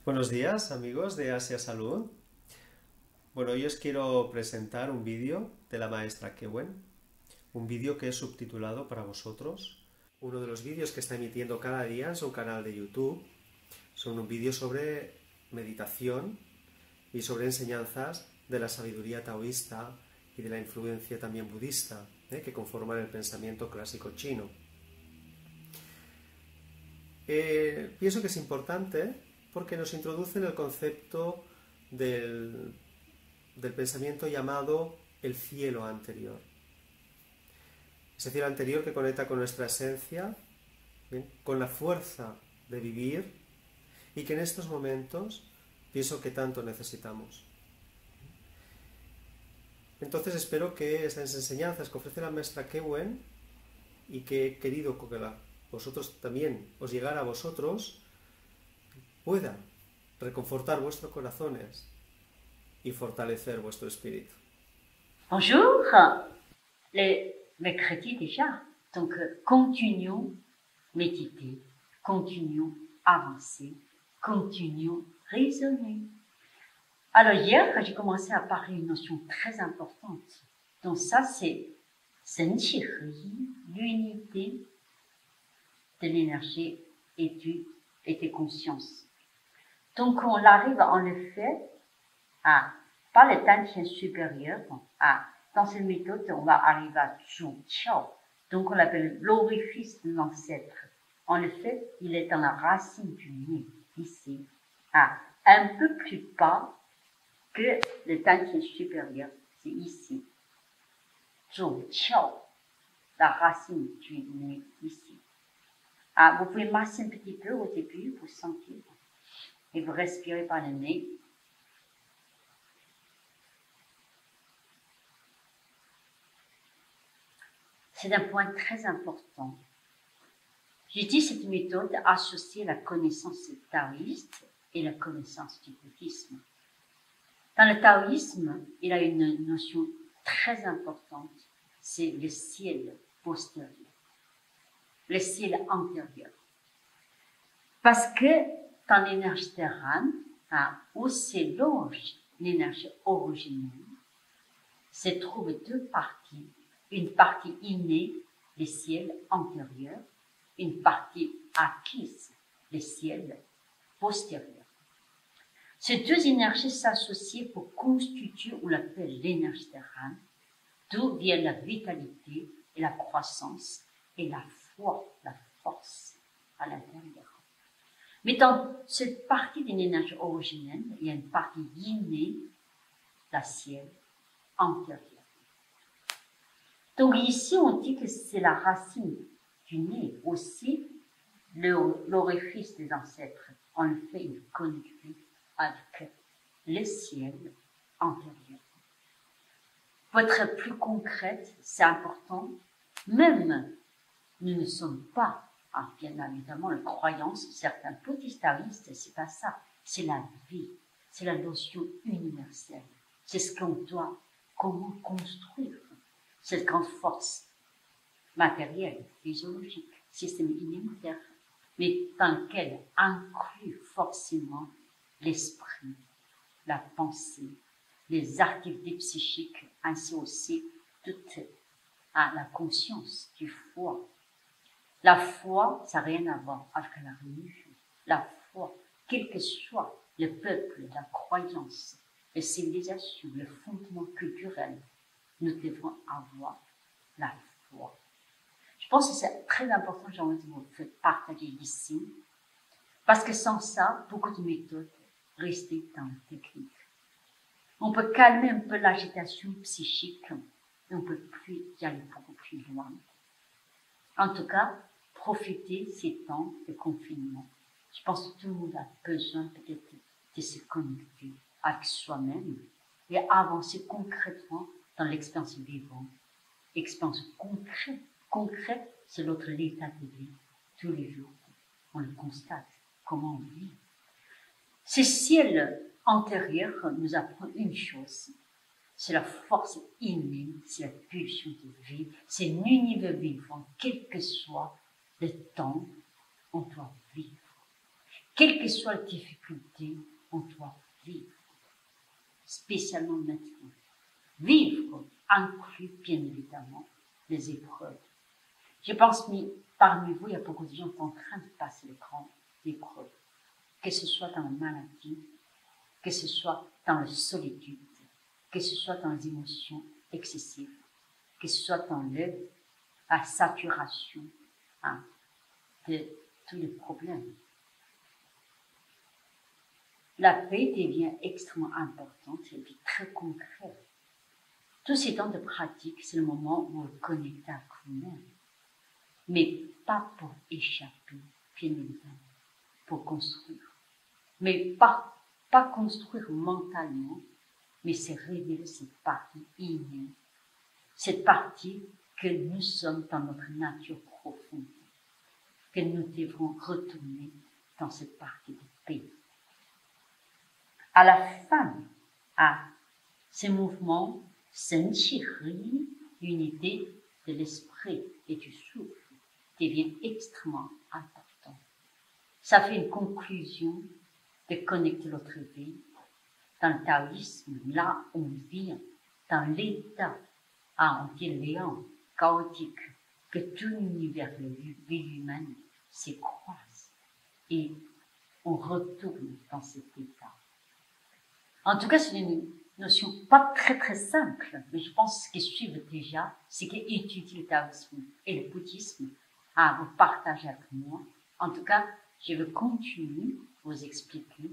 Buenos días amigos de Asia Salud. Bueno, hoy os quiero presentar un vídeo de la maestra Kewen, un vídeo que he subtitulado para vosotros. Uno de los vídeos que está emitiendo cada día en su canal de YouTube son un vídeo sobre meditación y sobre enseñanzas de la sabiduría taoísta y de la influencia también budista, que conforman el pensamiento clásico chino. Pienso que es importante porque nos introduce en el concepto del pensamiento llamado el cielo anterior. Ese cielo anterior que conecta con nuestra esencia, ¿bien?, con la fuerza de vivir, y que en estos momentos pienso que tanto necesitamos. Entonces espero que estas enseñanzas que ofrece la maestra Kewen, y que he querido que vosotros también os llegara a vosotros, pueda reconfortar vuestros corazones y fortalecer vuestro espíritu. Bonjour, les mercredis déjà, donc continuons méditer, continuons avancer, continuons raisonner. Alors hier, j'ai commencé à parler d'une notion très importante. Donc ça, c'est Senqi He, l'unité de l'énergie et des consciences. Donc on arrive en effet à, par le Tantien supérieur, dans cette méthode, on va arriver à Zhu Qiao. Donc on l'appelle l'orifice de l'ancêtre. En effet, il est dans la racine du nez, ici, un peu plus bas que le Tantien supérieur, c'est ici. Zhu Qiao, la racine du nez, ici. Vous pouvez masser un petit peu au début pour sentir. Et vous respirez par le nez. C'est un point très important. J'ai dit cette méthode associée à la connaissance taoïste et la connaissance du bouddhisme. Dans le taoïsme, il y a une notion très importante, c'est le ciel postérieur, le ciel antérieur. Parce que dans l'énergie terrane, où s'élonge l'énergie originelle, se trouvent deux parties. Une partie innée, le ciel antérieur, une partie acquise, le ciel postérieur. Ces deux énergies s'associent pour constituer, on l'appelle l'énergie terrane, d'où vient la vitalité et la croissance et la foi, la force à l'intérieur. Mais dans cette partie d'une énergie originelle, il y a une partie innée, la ciel antérieur. Donc ici, on dit que c'est la racine du nez, aussi l'orifice des ancêtres. On le fait une conduite avec le ciel antérieur. Pour être plus concrète, c'est important, même nous ne sommes pas, bien évidemment, la croyance, certains bouddhistes, c'est pas ça, c'est la vie, c'est la notion universelle, c'est ce qu'on doit, comment construire cette grande force matérielle, physiologique, système immunitaire, mais dans lequel inclut forcément l'esprit, la pensée, les activités psychiques, ainsi aussi toute la conscience du foi. La foi, ça n'a rien à voir avec la religion. La foi, quel que soit le peuple, la croyance, la civilisation, le fondement culturel, nous devons avoir la foi. Je pense que c'est très important, j'ai envie de vous faire partager ici, parce que sans ça, beaucoup de méthodes restent dans la technique. On peut calmer un peu l'agitation psychique, et on peut plus y aller beaucoup plus loin. En tout cas, profiter ces temps de confinement. Je pense que tout le monde a besoin peut-être de se connecter avec soi-même et avancer concrètement dans l'expérience vivante. Expérience concrète. Concrète, c'est notre état de vie. Tous les jours, on le constate, comment on vit. Ce ciel antérieur nous apprend une chose, c'est la force innée, c'est la pulsion de vie, c'est l'univers vivant, quel que soit le temps, on doit vivre. quelles que soient les difficultés, on doit vivre, spécialement maintenant. Vivre inclut bien évidemment les épreuves. Je pense que parmi vous, il y a beaucoup de gens qui sont en train de passer les grandes épreuves, que ce soit dans la maladie, que ce soit dans la solitude, que ce soit dans les émotions excessives, que ce soit dans la saturation de tous les problèmes. La paix devient extrêmement importante et puis très concrète. Tous ces temps de pratique, c'est le moment où vous connectez à vous-même. Mais pas pour échapper, bien évidemment, pour construire. Mais pas construire mentalement, mais c'est révéler cette partie innée, cette partie que nous sommes dans notre nature profonde, que nous devons retourner dans cette partie de paix. À la fin, ce mouvement Senchi-Ri, l'unité de l'esprit et du souffle, devient extrêmement important. Ça fait une conclusion de connecter notre vie dans le taoïsme, là on vit dans l'état, on dit léant, chaotique, que tout l'univers de vie humaine s'écroise et on retourne dans cet état. En tout cas, c'est une notion pas très très simple, mais je pense qu'ils suivent déjà, c'est qu'ils étudient le taoïsme et le bouddhisme à vous partager avec moi. En tout cas, je vais continuer à vous expliquer.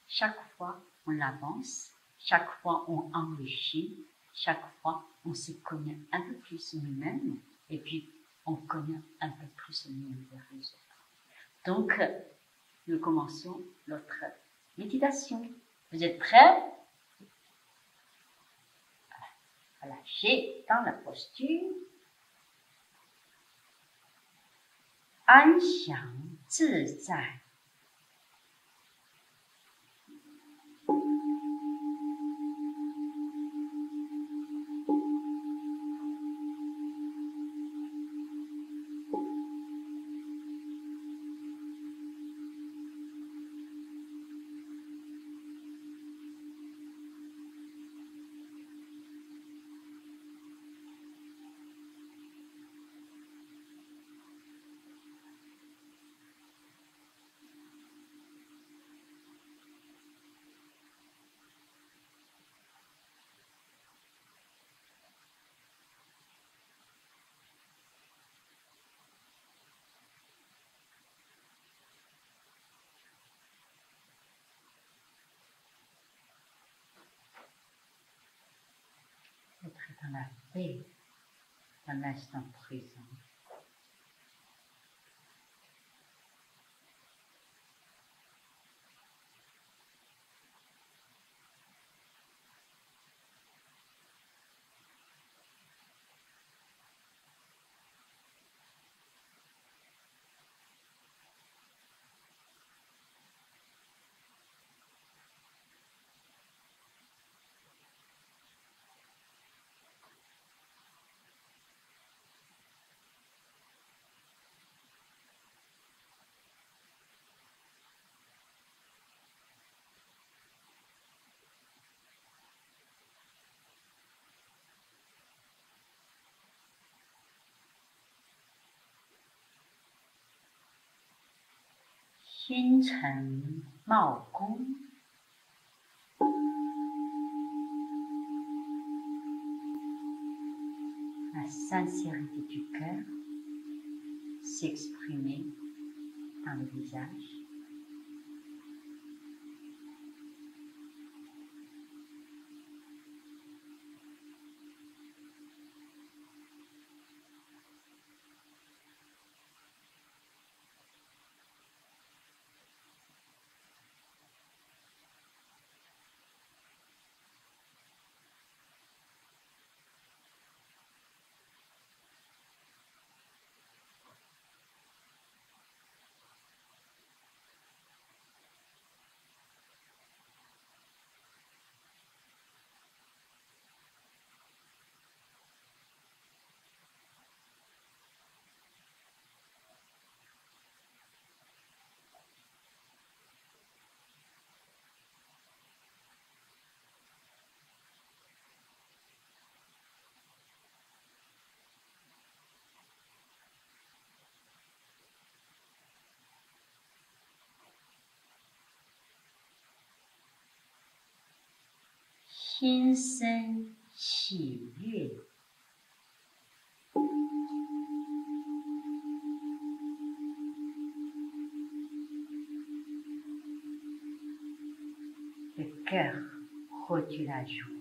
Chaque fois, on avance, chaque fois, on enrichit, chaque fois, on se connaît un peu plus nous-mêmes et puis on connaît un peu plus l'univers les autres. Donc, nous commençons notre méditation. Vous êtes prêts? Relâchez dans la posture. 安详自在。Être dans la paix, dans l'instant présent.星辰茂宫， la sincérité du cœur s'exprimer dans le visage. 心生喜悦。Le cœur reçut la joie.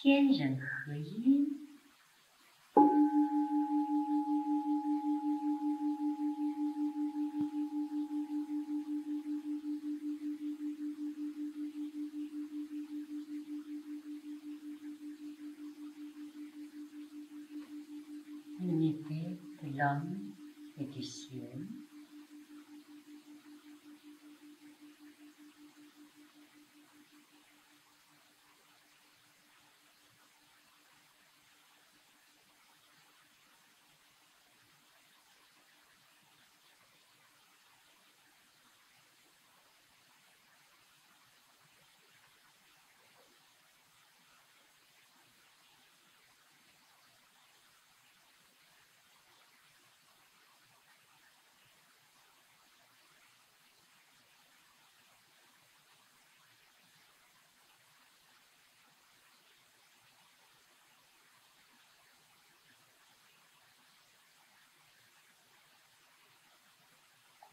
天人合一。L'unité de l'homme et du ciel.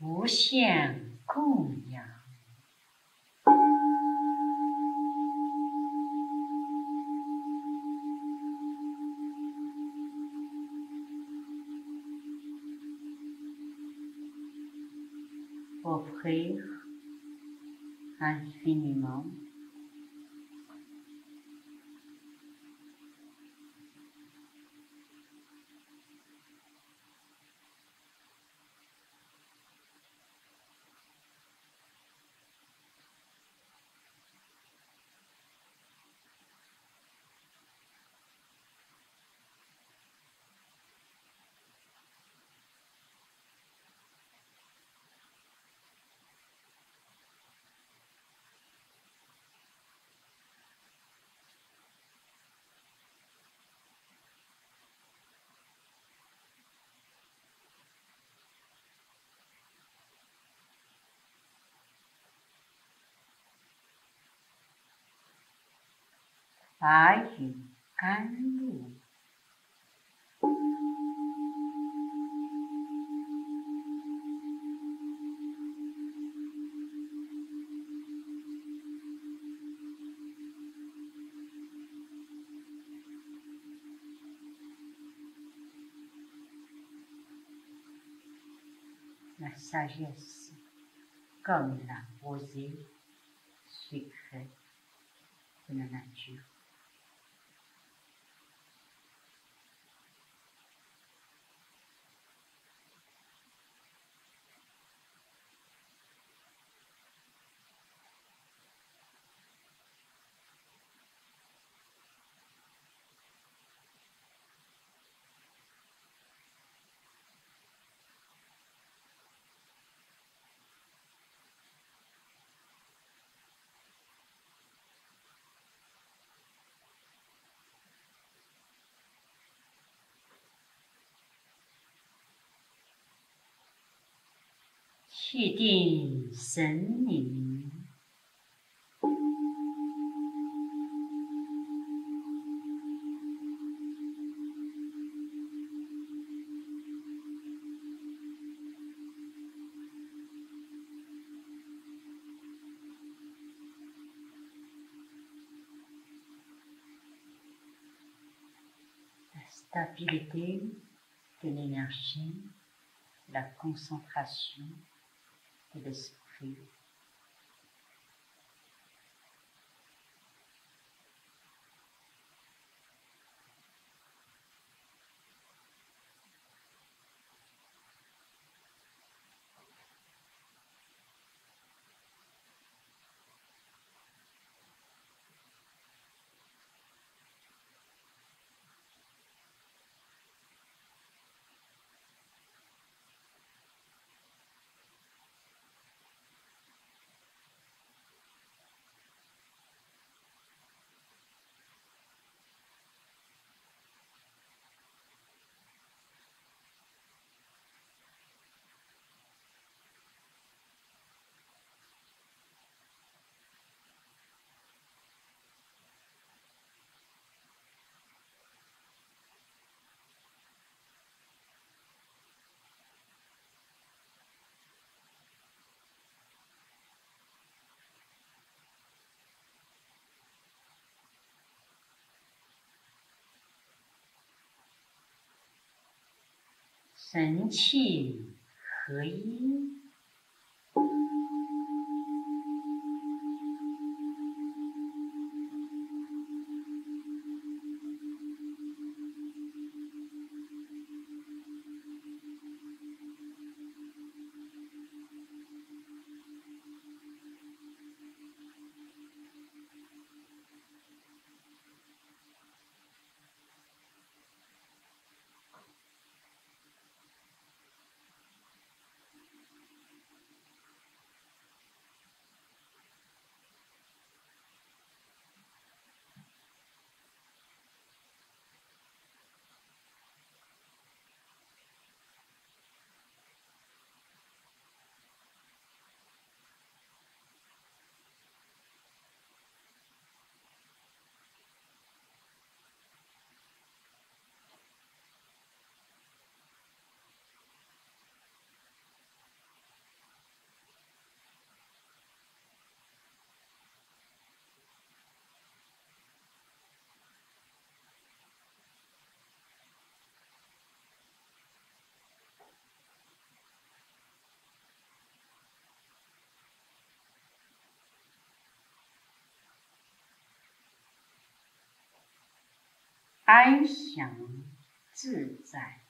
无限供养。Offrir infiniment.法语甘露。La sagesse comme la rosée secrète de la nature.气定神宁。La stabilité de l'énergie, la concentration de l'esprit. 神气合一。安详自在。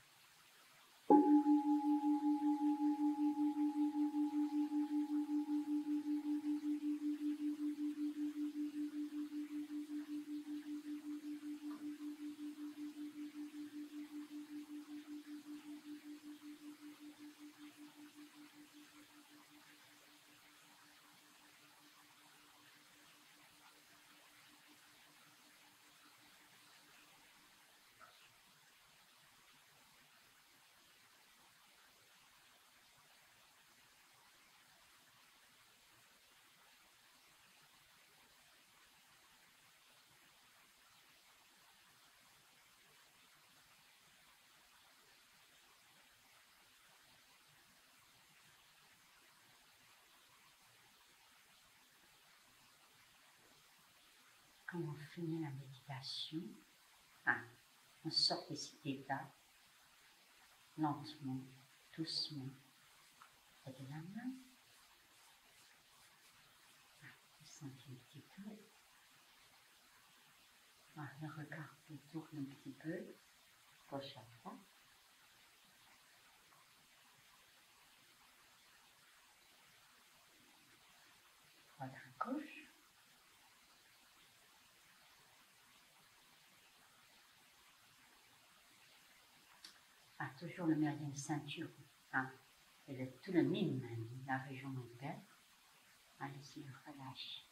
Quand on finit la méditation, on sort de cet état lentement, doucement, et de la main. On sent un petit peu. Le regard tourne un petit peu, gauche à droite. Droite à gauche. Toujours le méridien de ceinture, et tout le mime, la région lombaire. Allez-y, relâche.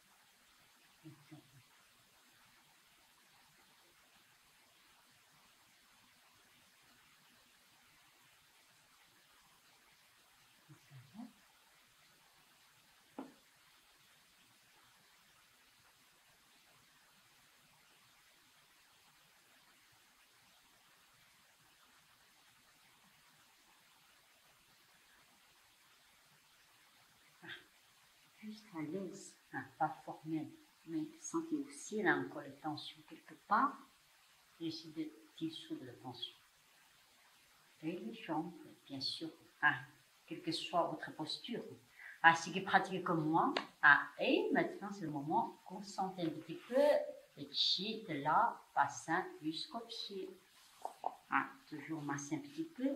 Juste à l'aise, pas formel, mais sentez aussi là encore les tensions quelque part, et essayez de dissoudre la tension. Et les jambes, bien sûr, quelle que soit votre posture. Si vous pratiquez comme moi, et maintenant c'est le moment qu'on sente un petit peu le chi de la bassin jusqu'au pied. Toujours masser un petit peu.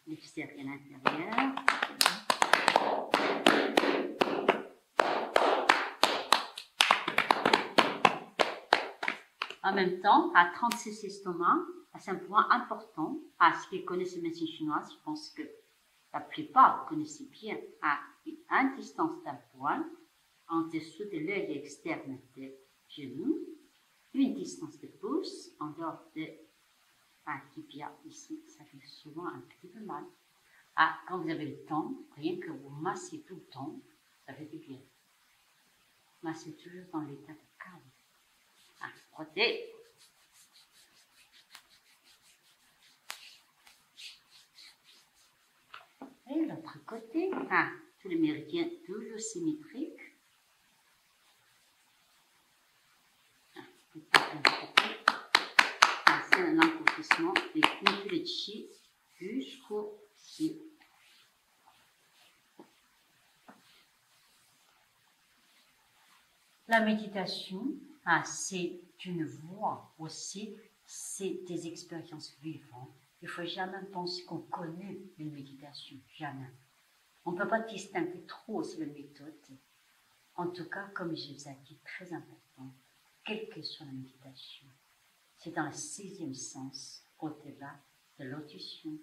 L'extérieur et l'intérieur. En même temps, 36 estomacs, c'est un point important. Ceux qui connaissent la médecine chinoise, je pense que la plupart connaissent bien. Une distance d'un point en dessous de l'œil externe des genoux, une distance de pouce en dehors de tibia ici, ça fait souvent un petit peu mal. Quand vous avez le temps, rien que vous massez tout le temps, ça fait du bien. Massez toujours dans l'état de calme. Frottez. Et l'autre côté, tous les méridiens toujours symétriques. C'est un langue doucement et mettez le chi jusqu'au ci. La méditation, c'est une voie aussi, c'est des expériences vivantes. Il ne faut jamais penser qu'on connaît une méditation, jamais. On ne peut pas distinguer trop sur la méthode. En tout cas, comme je vous ai dit, très important, quelle que soit la méditation, c'est dans le 6e sens, au-delà de l'audition,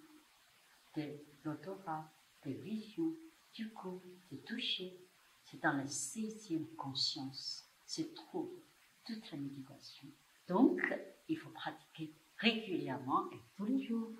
de l'odorat, des visions, du goût, du toucher. C'est dans la 6e conscience se trouve toute la méditation. Donc, il faut pratiquer régulièrement et tous les jours.